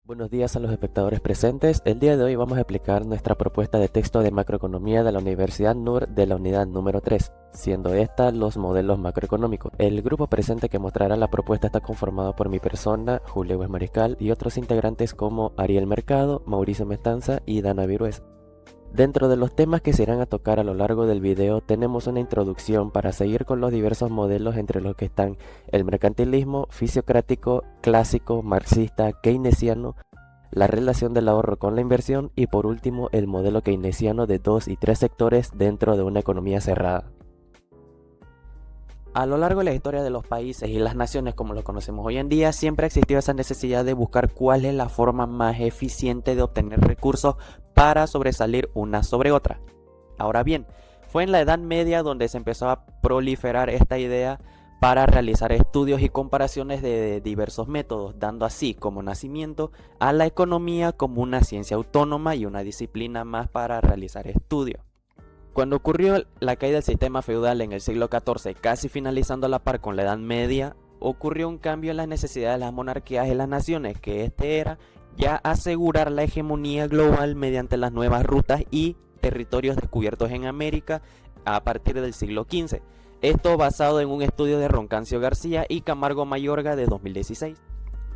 Buenos días a los espectadores presentes. El día de hoy vamos a explicar nuestra propuesta de texto de macroeconomía de la Universidad NUR de la unidad número 3, siendo esta los modelos macroeconómicos. El grupo presente que mostrará la propuesta está conformado por mi persona, Julio Hues Mariscal, y otros integrantes como Ariel Mercado, Mauricio Mestanza y Dana Virués. Dentro de los temas que se irán a tocar a lo largo del video tenemos una introducción para seguir con los diversos modelos entre los que están el mercantilismo, fisiocrático, clásico, marxista, keynesiano, la relación del ahorro con la inversión y por último el modelo keynesiano de 2 y 3 sectores dentro de una economía cerrada. A lo largo de la historia de los países y las naciones como lo conocemos hoy en día, siempre ha existido esa necesidad de buscar cuál es la forma más eficiente de obtener recursos para sobresalir una sobre otra. Ahora bien, fue en la Edad Media donde se empezó a proliferar esta idea para realizar estudios y comparaciones de diversos métodos, dando así como nacimiento a la economía como una ciencia autónoma y una disciplina más para realizar estudios. Cuando ocurrió la caída del sistema feudal en el siglo XIV, casi finalizando a la par con la Edad Media, ocurrió un cambio en las necesidades de las monarquías y las naciones, que este era ya asegurar la hegemonía global mediante las nuevas rutas y territorios descubiertos en América a partir del siglo XV. Esto basado en un estudio de Roncancio García y Camargo Mayorga de 2016.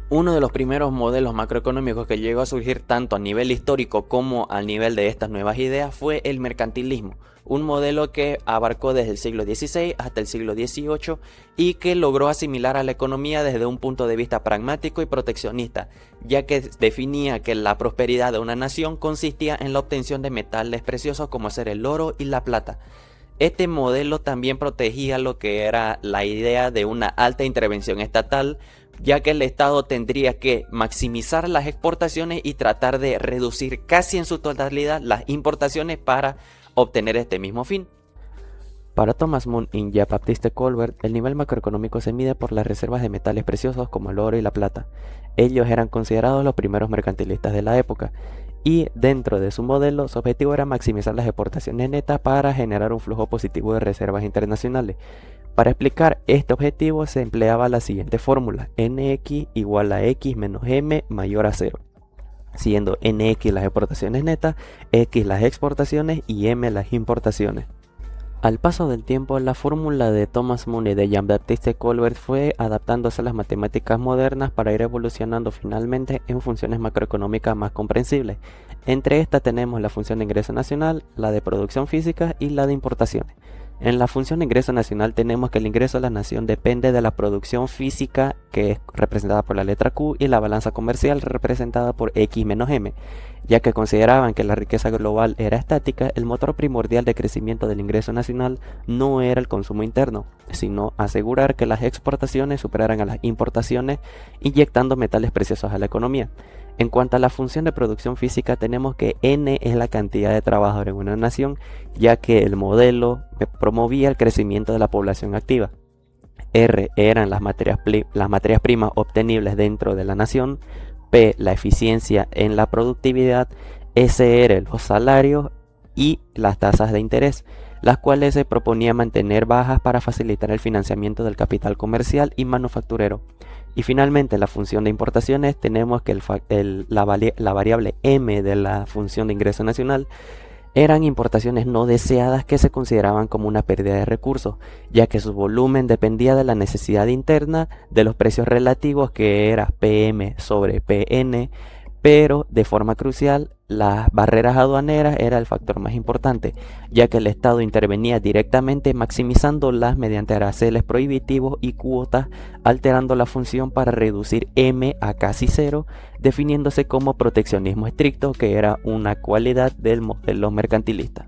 Uno de los primeros modelos macroeconómicos que llegó a surgir tanto a nivel histórico como a nivel de estas nuevas ideas fue el mercantilismo, un modelo que abarcó desde el siglo XVI hasta el siglo XVIII y que logró asimilar a la economía desde un punto de vista pragmático y proteccionista, ya que definía que la prosperidad de una nación consistía en la obtención de metales preciosos como ser el oro y la plata. Este modelo también protegía lo que era la idea de una alta intervención estatal, ya que el Estado tendría que maximizar las exportaciones y tratar de reducir casi en su totalidad las importaciones para obtener este mismo fin. Para Thomas Moon y Jean-Baptiste Colbert, el nivel macroeconómico se mide por las reservas de metales preciosos como el oro y la plata. Ellos eran considerados los primeros mercantilistas de la época, y dentro de su modelo, su objetivo era maximizar las exportaciones netas para generar un flujo positivo de reservas internacionales. Para explicar este objetivo se empleaba la siguiente fórmula: NX igual a X menos M mayor a 0, siendo NX las exportaciones netas, X las exportaciones y M las importaciones. Al paso del tiempo, la fórmula de Thomas Moon y de Jean-Baptiste Colbert fue adaptándose a las matemáticas modernas para ir evolucionando finalmente en funciones macroeconómicas más comprensibles. Entre estas tenemos la función de ingreso nacional, la de producción física y la de importaciones. En la función de ingreso nacional tenemos que el ingreso a la nación depende de la producción física, que es representada por la letra Q, y la balanza comercial representada por X menos M. Ya que consideraban que la riqueza global era estática, el motor primordial de crecimiento del ingreso nacional no era el consumo interno, sino asegurar que las exportaciones superaran a las importaciones, inyectando metales preciosos a la economía. En cuanto a la función de producción física, tenemos que N es la cantidad de trabajadores en una nación, ya que el modelo promovía el crecimiento de la población activa. R eran las materias primas obtenibles dentro de la nación, P la eficiencia en la productividad, S eran los salarios y las tasas de interés, las cuales se proponía mantener bajas para facilitar el financiamiento del capital comercial y manufacturero. Y finalmente, la función de importaciones, tenemos que la variable M de la función de ingreso nacional eran importaciones no deseadas que se consideraban como una pérdida de recursos, ya que su volumen dependía de la necesidad interna de los precios relativos, que era PM sobre PN, pero de forma crucial las barreras aduaneras era el factor más importante, ya que el Estado intervenía directamente maximizándolas mediante aranceles prohibitivos y cuotas, alterando la función para reducir M a casi cero, definiéndose como proteccionismo estricto, que era una cualidad del modelo mercantilista.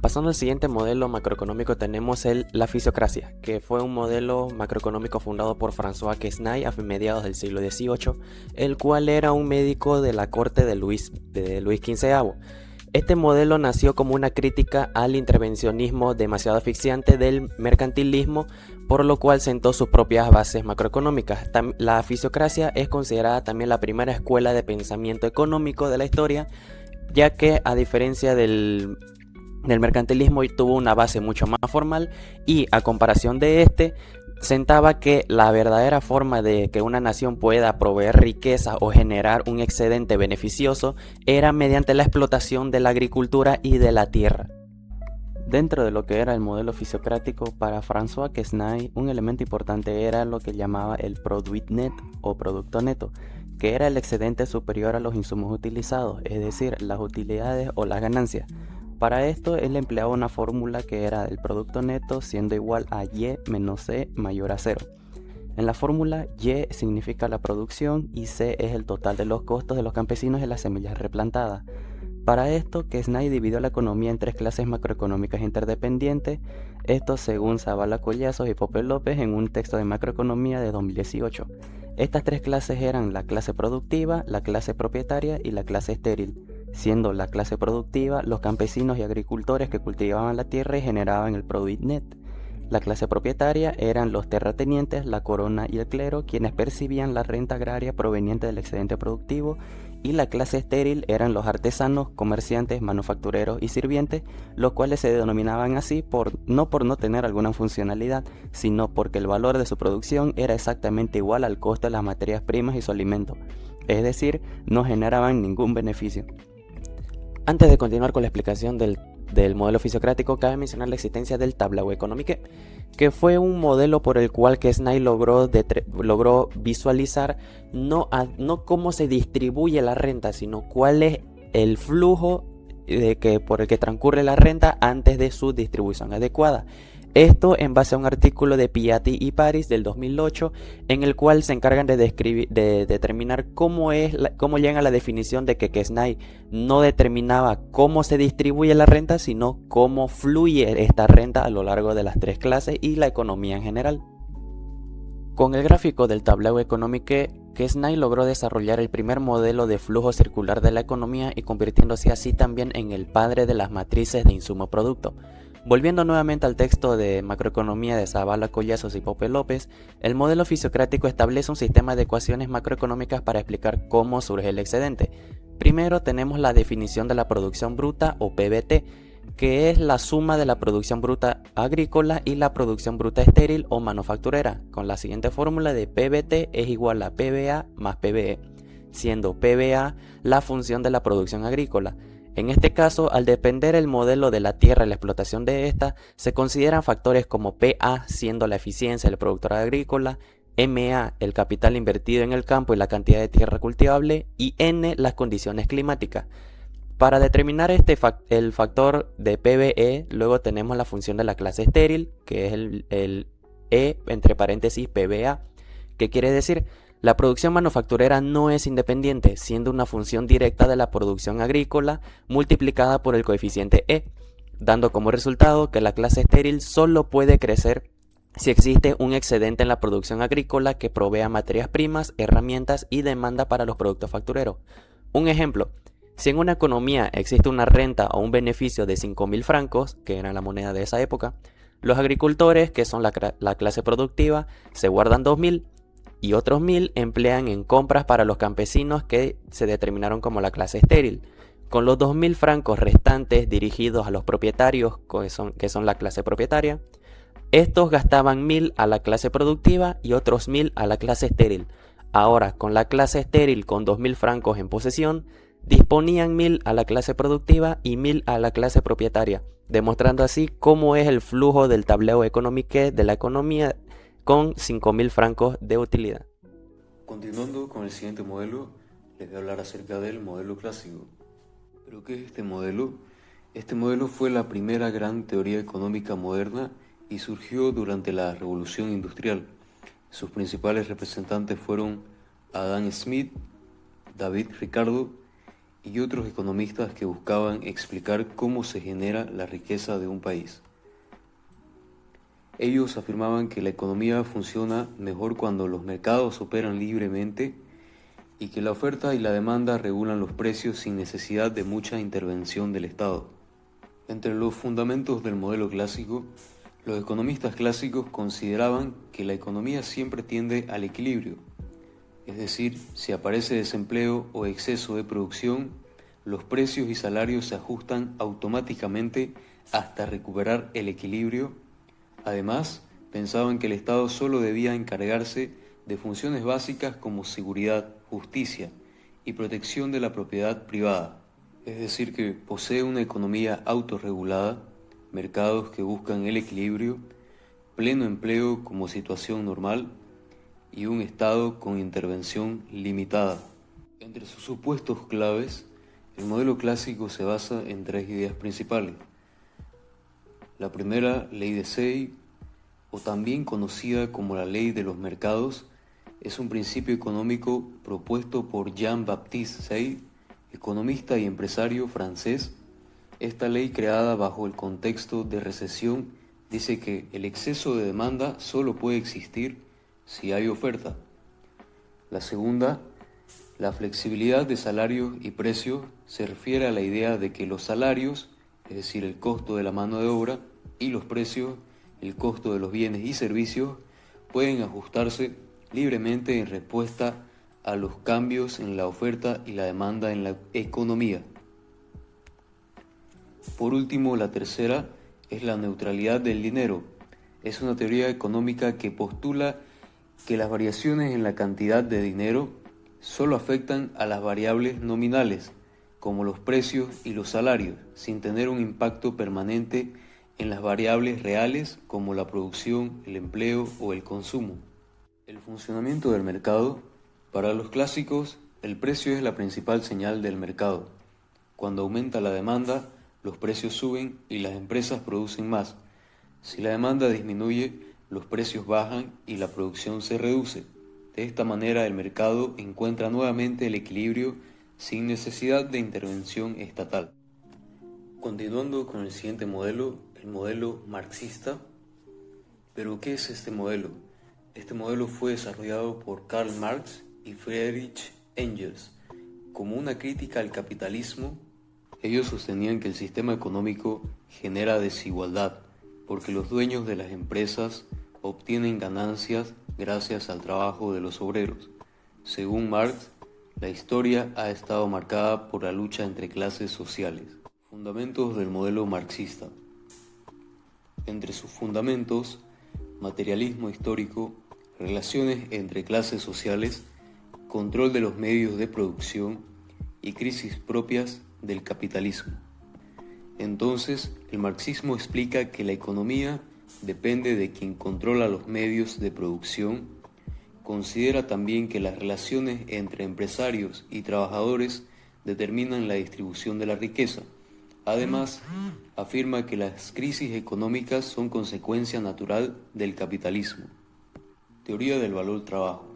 Pasando al siguiente modelo macroeconómico tenemos la fisiocracia, que fue un modelo macroeconómico fundado por François Quesnay a mediados del siglo XVIII, el cual era un médico de la corte de Luis XV. Este modelo nació como una crítica al intervencionismo demasiado asfixiante del mercantilismo, por lo cual sentó sus propias bases macroeconómicas. La fisiocracia es considerada también la primera escuela de pensamiento económico de la historia, ya que a diferencia del mercantilismo tuvo una base mucho más formal y a comparación de este sentaba que la verdadera forma de que una nación pueda proveer riqueza o generar un excedente beneficioso era mediante la explotación de la agricultura y de la tierra. Dentro de lo que era el modelo fisiocrático, para François Quesnay, un elemento importante era lo que llamaba el produit net o producto neto, que era el excedente superior a los insumos utilizados, es decir, las utilidades o las ganancias. Para esto, él empleaba una fórmula que era el producto neto siendo igual a Y menos C mayor a 0. En la fórmula, Y significa la producción y C es el total de los costos de los campesinos y las semillas replantadas. Para esto, Quesnay dividió la economía en tres clases macroeconómicas interdependientes, esto según Zavala Collazos y Pope López en un texto de macroeconomía de 2018. Estas tres clases eran la clase productiva, la clase propietaria y la clase estéril, siendo la clase productiva los campesinos y agricultores que cultivaban la tierra y generaban el produit net. La clase propietaria eran los terratenientes, la corona y el clero, quienes percibían la renta agraria proveniente del excedente productivo, y la clase estéril eran los artesanos, comerciantes, manufactureros y sirvientes, los cuales se denominaban así no por no tener alguna funcionalidad, sino porque el valor de su producción era exactamente igual al costo de las materias primas y su alimento, es decir, no generaban ningún beneficio. Antes de continuar con la explicación del modelo fisiocrático, cabe mencionar la existencia del tableau économique, que fue un modelo por el cual Quesnay logró visualizar no cómo se distribuye la renta, sino cuál es el flujo por el que transcurre la renta antes de su distribución adecuada. Esto en base a un artículo de Piatti y Paris del 2008, en el cual se encargan de determinar cómo llegan a la definición de que Quesnay no determinaba cómo se distribuye la renta, sino cómo fluye esta renta a lo largo de las tres clases y la economía en general. Con el gráfico del tableau économique, Quesnay logró desarrollar el primer modelo de flujo circular de la economía y convirtiéndose así también en el padre de las matrices de insumo-producto. Volviendo nuevamente al texto de macroeconomía de Zavala Collazos y Pope López, el modelo fisiocrático establece un sistema de ecuaciones macroeconómicas para explicar cómo surge el excedente. Primero tenemos la definición de la producción bruta o PBT, que es la suma de la producción bruta agrícola y la producción bruta estéril o manufacturera, con la siguiente fórmula de PBT es igual a PBA más PBE, siendo PBA la función de la producción agrícola. En este caso, al depender el modelo de la tierra y la explotación de esta, se consideran factores como PA siendo la eficiencia del productor agrícola, MA el capital invertido en el campo y la cantidad de tierra cultivable, y N las condiciones climáticas. Para determinar el factor de PBE, luego tenemos la función de la clase estéril, que es el E entre paréntesis PBA, que quiere decir la producción manufacturera no es independiente, siendo una función directa de la producción agrícola multiplicada por el coeficiente E, dando como resultado que la clase estéril solo puede crecer si existe un excedente en la producción agrícola que provea materias primas, herramientas y demanda para los productos factureros. Un ejemplo, si en una economía existe una renta o un beneficio de 5.000 francos, que era la moneda de esa época, los agricultores, que son la clase productiva, se guardan 2.000 y otros 1.000 emplean en compras para los campesinos que se determinaron como la clase estéril. Con los 2.000 francos restantes dirigidos a los propietarios, que son la clase propietaria, estos gastaban 1.000 a la clase productiva y otros 1.000 a la clase estéril. Ahora, con la clase estéril con 2.000 francos en posesión, disponían 1.000 a la clase productiva y 1.000 a la clase propietaria, demostrando así cómo es el flujo del tableo económico de la economía con 5.000 francos de utilidad. Continuando con el siguiente modelo, les voy a hablar acerca del modelo clásico. ¿Pero qué es este modelo? Este modelo fue la primera gran teoría económica moderna y surgió durante la Revolución Industrial. Sus principales representantes fueron Adam Smith, David Ricardo y otros economistas que buscaban explicar cómo se genera la riqueza de un país. Ellos afirmaban que la economía funciona mejor cuando los mercados operan libremente y que la oferta y la demanda regulan los precios sin necesidad de mucha intervención del Estado. Entre los fundamentos del modelo clásico, los economistas clásicos consideraban que la economía siempre tiende al equilibrio, es decir, si aparece desempleo o exceso de producción, los precios y salarios se ajustan automáticamente hasta recuperar el equilibrio. Además, pensaban que el Estado solo debía encargarse de funciones básicas como seguridad, justicia y protección de la propiedad privada, es decir, que posee una economía autorregulada, mercados que buscan el equilibrio, pleno empleo como situación normal y un Estado con intervención limitada. Entre sus supuestos claves, el modelo clásico se basa en tres ideas principales. La primera, ley de Say, o también conocida como la ley de los mercados, es un principio económico propuesto por Jean-Baptiste Say, economista y empresario francés. Esta ley, creada bajo el contexto de recesión, dice que el exceso de demanda solo puede existir si hay oferta. La segunda, la flexibilidad de salarios y precios, se refiere a la idea de que los salarios, es decir, el costo de la mano de obra, y los precios, el costo de los bienes y servicios, pueden ajustarse libremente en respuesta a los cambios en la oferta y la demanda en la economía. Por último, la tercera es la neutralidad del dinero. Es una teoría económica que postula que las variaciones en la cantidad de dinero solo afectan a las variables nominales, como los precios y los salarios, sin tener un impacto permanente en las variables reales como la producción, el empleo o el consumo. El funcionamiento del mercado. Para los clásicos, el precio es la principal señal del mercado. Cuando aumenta la demanda, los precios suben y las empresas producen más. Si la demanda disminuye, los precios bajan y la producción se reduce. De esta manera, el mercado encuentra nuevamente el equilibrio sin necesidad de intervención estatal. Continuando con el siguiente modelo, el modelo marxista. ¿Pero qué es este modelo? Este modelo fue desarrollado por Karl Marx y Friedrich Engels como una crítica al capitalismo. Ellos sostenían que el sistema económico genera desigualdad porque los dueños de las empresas obtienen ganancias gracias al trabajo de los obreros. Según Marx, la historia ha estado marcada por la lucha entre clases sociales. Fundamentos del modelo marxista. Entre sus fundamentos, materialismo histórico, relaciones entre clases sociales, control de los medios de producción y crisis propias del capitalismo. Entonces, el marxismo explica que la economía depende de quien controla los medios de producción. Considera también que las relaciones entre empresarios y trabajadores determinan la distribución de la riqueza. Además, afirma que las crisis económicas son consecuencia natural del capitalismo. Teoría del valor trabajo.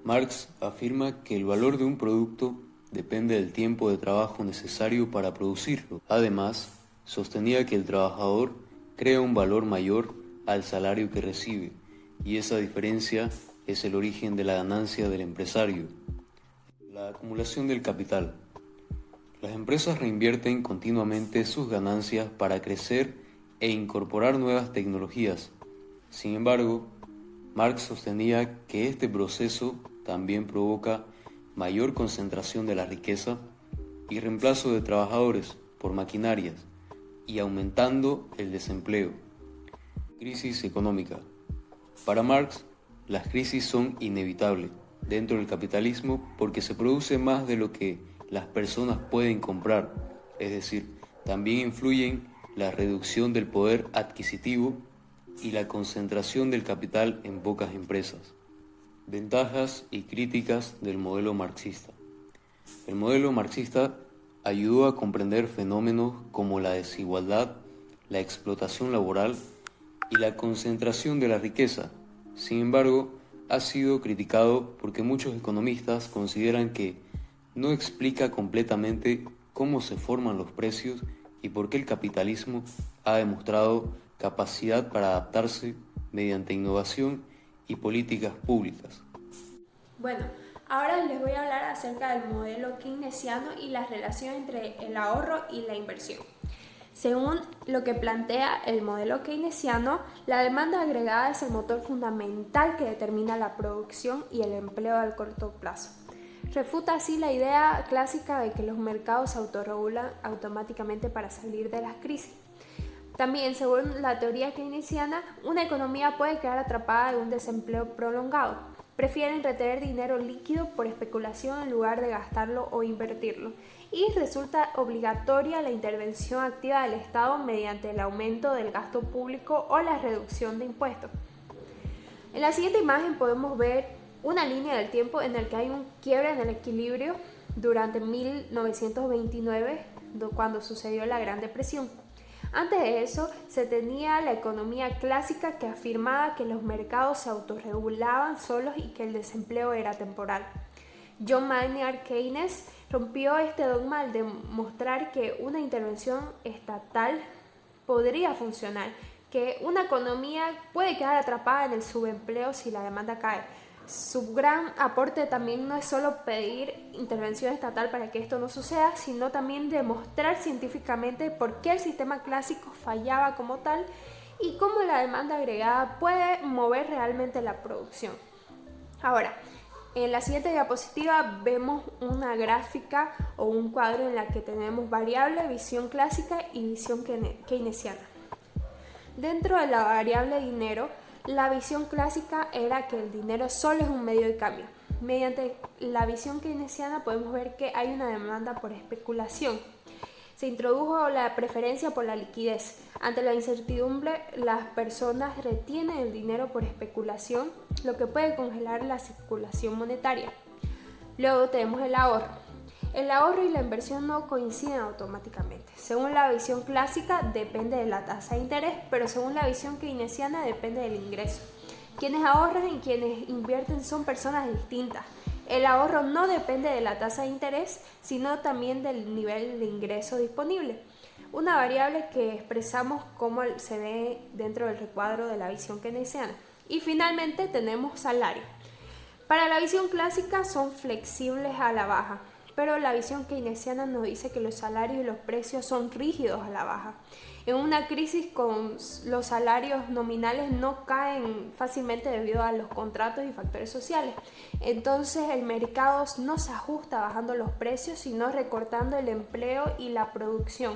Marx afirma que el valor de un producto depende del tiempo de trabajo necesario para producirlo. Además, sostenía que el trabajador crea un valor mayor al salario que recibe, y esa diferencia es el origen de la ganancia del empresario. La acumulación del capital. Las empresas reinvierten continuamente sus ganancias para crecer e incorporar nuevas tecnologías. Sin embargo, Marx sostenía que este proceso también provoca mayor concentración de la riqueza y reemplazo de trabajadores por maquinarias, y aumentando el desempleo. Crisis económica. Para Marx, las crisis son inevitables dentro del capitalismo porque se produce más de lo que las personas pueden comprar, es decir, también influyen la reducción del poder adquisitivo y la concentración del capital en pocas empresas. Ventajas y críticas del modelo marxista. El modelo marxista ayudó a comprender fenómenos como la desigualdad, la explotación laboral y la concentración de la riqueza. Sin embargo, ha sido criticado porque muchos economistas consideran que no explica completamente cómo se forman los precios y por qué el capitalismo ha demostrado capacidad para adaptarse mediante innovación y políticas públicas. Bueno, ahora les voy a hablar acerca del modelo keynesiano y la relación entre el ahorro y la inversión. Según lo que plantea el modelo keynesiano, la demanda agregada es el motor fundamental que determina la producción y el empleo al corto plazo. Refuta así la idea clásica de que los mercados se autorregulan automáticamente para salir de las crisis. También, según la teoría keynesiana, una economía puede quedar atrapada en un desempleo prolongado. Prefieren retener dinero líquido por especulación en lugar de gastarlo o invertirlo. Y resulta obligatoria la intervención activa del Estado mediante el aumento del gasto público o la reducción de impuestos. En la siguiente imagen podemos ver una línea del tiempo en la que hay un quiebre en el equilibrio durante 1929, cuando sucedió la Gran Depresión. Antes de eso, se tenía la economía clásica que afirmaba que los mercados se autorregulaban solos y que el desempleo era temporal. John Maynard Keynes rompió este dogma al demostrar que una intervención estatal podría funcionar, que una economía puede quedar atrapada en el subempleo si la demanda cae. Su gran aporte también no es solo pedir intervención estatal para que esto no suceda, sino también demostrar científicamente por qué el sistema clásico fallaba como tal y cómo la demanda agregada puede mover realmente la producción. Ahora, en la siguiente diapositiva vemos una gráfica o un cuadro en la que tenemos variable, visión clásica y visión keynesiana. Dentro de la variable dinero, la visión clásica era que el dinero solo es un medio de cambio. Mediante la visión keynesiana podemos ver que hay una demanda por especulación. Se introdujo la preferencia por la liquidez. Ante la incertidumbre, las personas retienen el dinero por especulación, lo que puede congelar la circulación monetaria. Luego tenemos el ahorro. El ahorro y la inversión no coinciden automáticamente. Según la visión clásica, depende de la tasa de interés, pero según la visión keynesiana, depende del ingreso. Quienes ahorran y quienes invierten son personas distintas. El ahorro no depende de la tasa de interés, sino también del nivel de ingreso disponible. Una variable que expresamos como se ve dentro del recuadro de la visión keynesiana. Y finalmente tenemos salario. Para la visión clásica son flexibles a la baja, pero la visión keynesiana nos dice que los salarios y los precios son rígidos a la baja. En una crisis con los salarios nominales no caen fácilmente debido a los contratos y factores sociales. Entonces el mercado no se ajusta bajando los precios, sino recortando el empleo y la producción.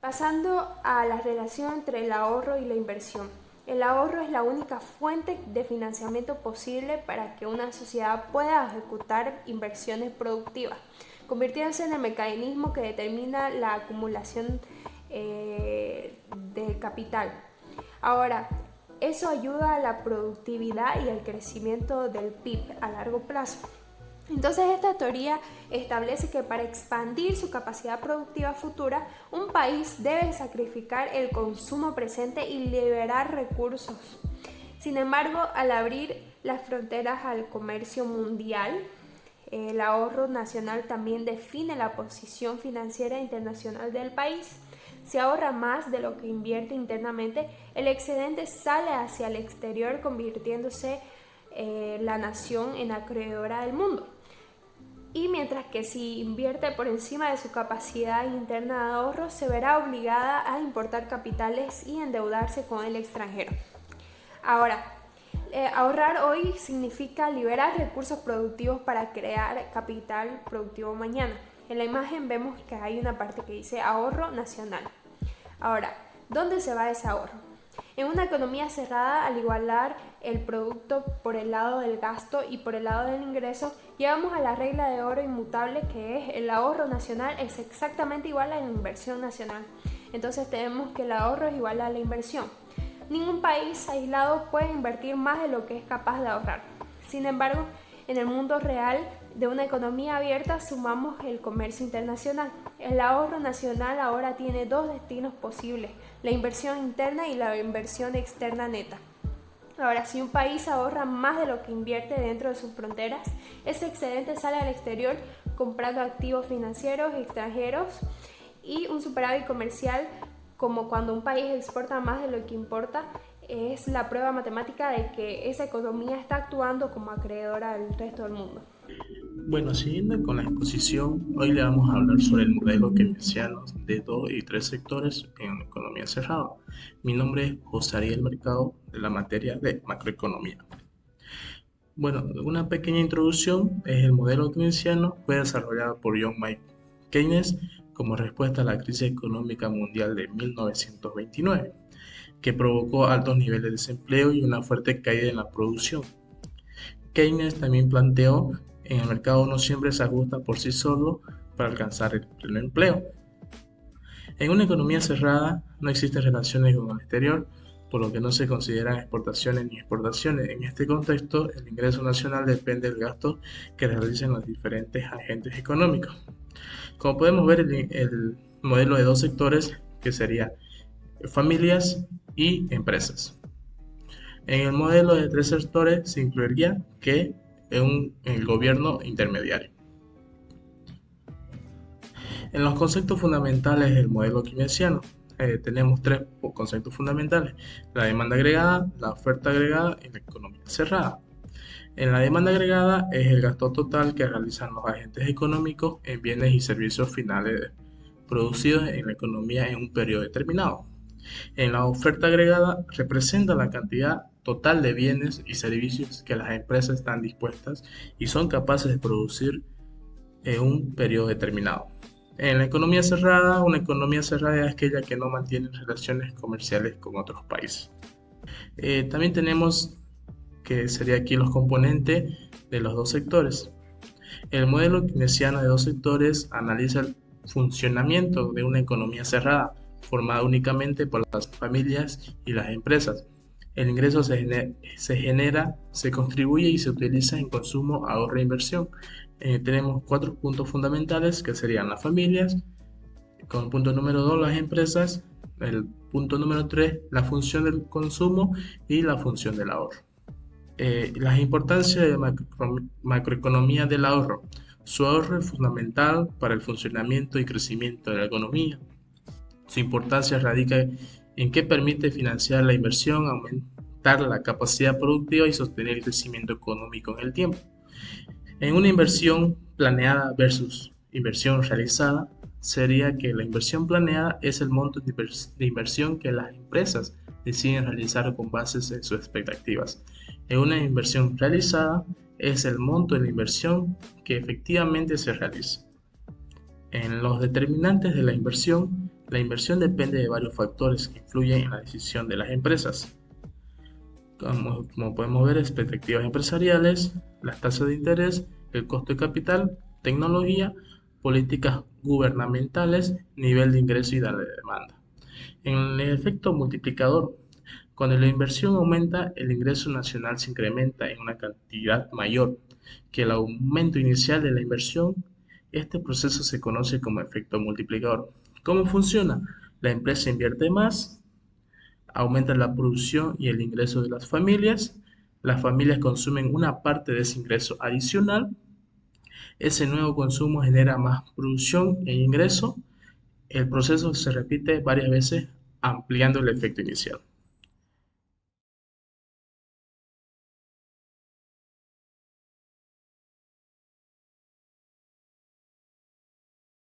Pasando a la relación entre el ahorro y la inversión. El ahorro es la única fuente de financiamiento posible para que una sociedad pueda ejecutar inversiones productivas, convirtiéndose en el mecanismo que determina la acumulación de capital. Ahora, eso ayuda a la productividad y al crecimiento del PIB a largo plazo. Entonces, esta teoría establece que para expandir su capacidad productiva futura, un país debe sacrificar el consumo presente y liberar recursos. Sin embargo, al abrir las fronteras al comercio mundial, el ahorro nacional también define la posición financiera internacional del país. Si ahorra más de lo que invierte internamente, el excedente sale hacia el exterior, convirtiéndose la nación en acreedora del mundo. Y mientras que si invierte por encima de su capacidad interna de ahorro, se verá obligada a importar capitales y endeudarse con el extranjero. Ahora, ahorrar hoy significa liberar recursos productivos para crear capital productivo mañana. En la imagen vemos que hay una parte que dice ahorro nacional. Ahora, ¿dónde se va ese ahorro? En una economía cerrada, al igualar el producto por el lado del gasto y por el lado del ingreso, llegamos a la regla de oro inmutable, que es el ahorro nacional es exactamente igual a la inversión nacional. Entonces tenemos que el ahorro es igual a la inversión. Ningún país aislado puede invertir más de lo que es capaz de ahorrar. Sin embargo, en el mundo real de una economía abierta sumamos el comercio internacional. El ahorro nacional ahora tiene dos destinos posibles, la inversión interna y la inversión externa neta. Ahora, si un país ahorra más de lo que invierte dentro de sus fronteras, ese excedente sale al exterior comprando activos financieros extranjeros y un superávit comercial, como cuando un país exporta más de lo que importa, es la prueba matemática de que esa economía está actuando como acreedora del resto del mundo. Bueno, siguiendo con la exposición, hoy le vamos a hablar sobre el modelo keynesiano de 2 y 3 sectores en economía cerrada. Mi nombre es José Ariel Mercado, de la materia de macroeconomía. Bueno, una pequeña introducción es el modelo keynesiano, fue desarrollado por John Maynard Keynes como respuesta a la crisis económica mundial de 1929, que provocó altos niveles de desempleo y una fuerte caída en la producción. Keynes también planteó que el mercado no siempre se ajusta por sí solo para alcanzar el pleno empleo. En una economía cerrada no existen relaciones con el exterior, por lo que no se consideran exportaciones ni exportaciones. En este contexto, el ingreso nacional depende del gasto que realicen los diferentes agentes económicos. Como podemos ver, el modelo de dos sectores, que sería familias y empresas. En el modelo de tres sectores se incluiría que el gobierno intermediario. En los conceptos fundamentales del modelo keynesiano tenemos tres conceptos fundamentales: la demanda agregada, la oferta agregada y la economía cerrada. En la demanda agregada es el gasto total que realizan los agentes económicos en bienes y servicios finales producidos en la economía en un periodo determinado. En la oferta agregada representa la cantidad total de bienes y servicios que las empresas están dispuestas y son capaces de producir en un periodo determinado. En la economía cerrada, una economía cerrada es aquella que no mantiene relaciones comerciales con otros países. También tenemos que sería aquí los componentes de los dos sectores. El modelo keynesiano de dos sectores analiza el funcionamiento de una economía cerrada, formada únicamente por las familias y las empresas. El ingreso se genera, se contribuye y se utiliza en consumo, ahorro e inversión. Tenemos cuatro puntos fundamentales que serían las familias, con el punto número 2 las empresas, el punto número 3 la función del consumo y la función del ahorro. La importancia de la macroeconomía del ahorro. Su ahorro es fundamental para el funcionamiento y crecimiento de la economía. Su importancia radica en que permite financiar la inversión, aumentar la capacidad productiva y sostener el crecimiento económico en el tiempo. En una inversión planeada versus inversión realizada, sería que la inversión planeada es el monto de inversión que las empresas deciden realizar con base en sus expectativas. En una inversión realizada es el monto de la inversión que efectivamente se realiza. En los determinantes de la inversión depende de varios factores que influyen en la decisión de las empresas. Como podemos ver, expectativas empresariales, las tasas de interés, el costo de capital, tecnología, políticas gubernamentales, nivel de ingreso y de la demanda. En el efecto multiplicador, cuando la inversión aumenta, el ingreso nacional se incrementa en una cantidad mayor que el aumento inicial de la inversión. Este proceso se conoce como efecto multiplicador. ¿Cómo funciona? La empresa invierte más, aumenta la producción y el ingreso de las familias consumen una parte de ese ingreso adicional, ese nuevo consumo genera más producción e ingreso, el proceso se repite varias veces ampliando el efecto inicial.